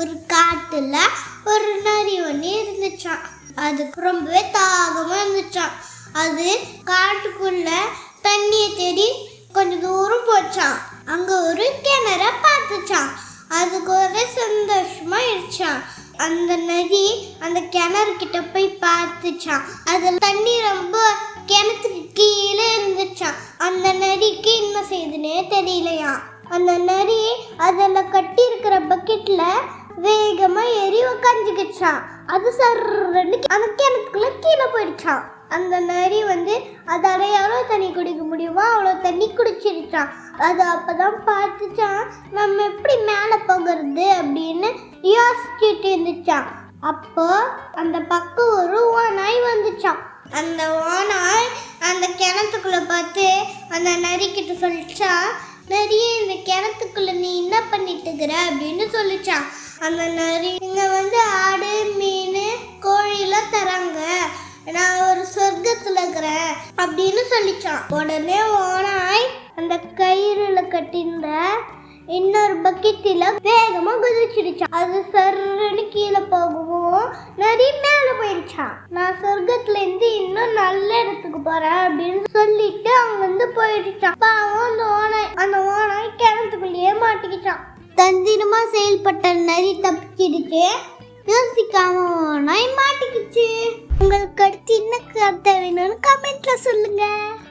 ஒரு காட்டுல ஒரு நரி ஒன்று இருந்துச்சான். அதுக்கு ரொம்பவே தாகமா இருந்துச்சான். அது காட்டுக்குள்ள தண்ணியை தேடி கொஞ்சம் தூரம் போச்சான். அங்க ஒரு கிணற பார்த்துச்சான். அதுக்கு ஒரே சந்தோஷமா இருச்சான். அந்த நரி அந்த கிணறு கிட்ட போய் பார்த்துச்சான். அதுல தண்ணி ரொம்ப கிணத்துக்கு கீழே இருந்துச்சான். அந்த நரிக்கு என்ன செய்யுதுன்னே தெரியலையா. அந்த நரி அதில் கட்டி இருக்கிற பக்கெட்ல வேகமா ஏறி உக்காந்துக்கிச்சான். அது சர்றன்னு அந்த கிணத்துக்குள்ள கீழே போயிடுச்சான். அந்த நரி அதால எவ்வளோ தண்ணி குடிக்க முடியுமோ அவ்வளோ தண்ணி குடிச்சிருச்சான். அது அப்பதான் பார்த்துச்சான், நம்ம எப்படி மேலே போகிறது அப்படின்னு யோசிச்சுட்டு இருந்துச்சான். அப்போ அந்த பக்கம் ஒரு ஓநாய் வந்துச்சான். அந்த ஓநாய் அந்த கிணத்துக்குள்ள பார்த்து அந்த நரி கிட்ட சொல்லிச்சா, நரியே இந்த கிணத்துக்குள்ள நீ என்ன பண்ணிட்டு இருக்கிற அப்படின்னு சொல்லிச்சான். அந்த நரி இங்க ஆடு மீன் கோழிலாம் தராங்க, நான் ஒரு சொர்க்கத்துல இருக்கிறேன் அப்படின்னு சொல்லிச்சான். உடனே ஓனாய் அந்த கயிறுல கட்டியிருந்த இன்னொரு பக்கெட்டில வேகமா குதிச்சிருச்சான். அது சர்ன்னு கீழே போகவும் நரி மேல போயிடுச்சான். நான் சொர்க்கத்துல இருந்து இன்னும் நல்ல இடத்துக்கு போறேன் அப்படின்னு சொல்லிட்டு அங்கிருந்து போயிடுச்சான். பாவம் அந்த ஓனாய் கிணத்துக்குள்ளேயே மாட்டிக்கிச்சான். தந்திரமா செயல்பட்ட நரி தப்பிச்சிடுச்சு. யோசிக்காம ஓனாய் மாட்டிக்கிச்சு. உங்களுக்கு அடுத்து என்ன கதை வேணும்னு கமெண்ட்ல சொல்லுங்க.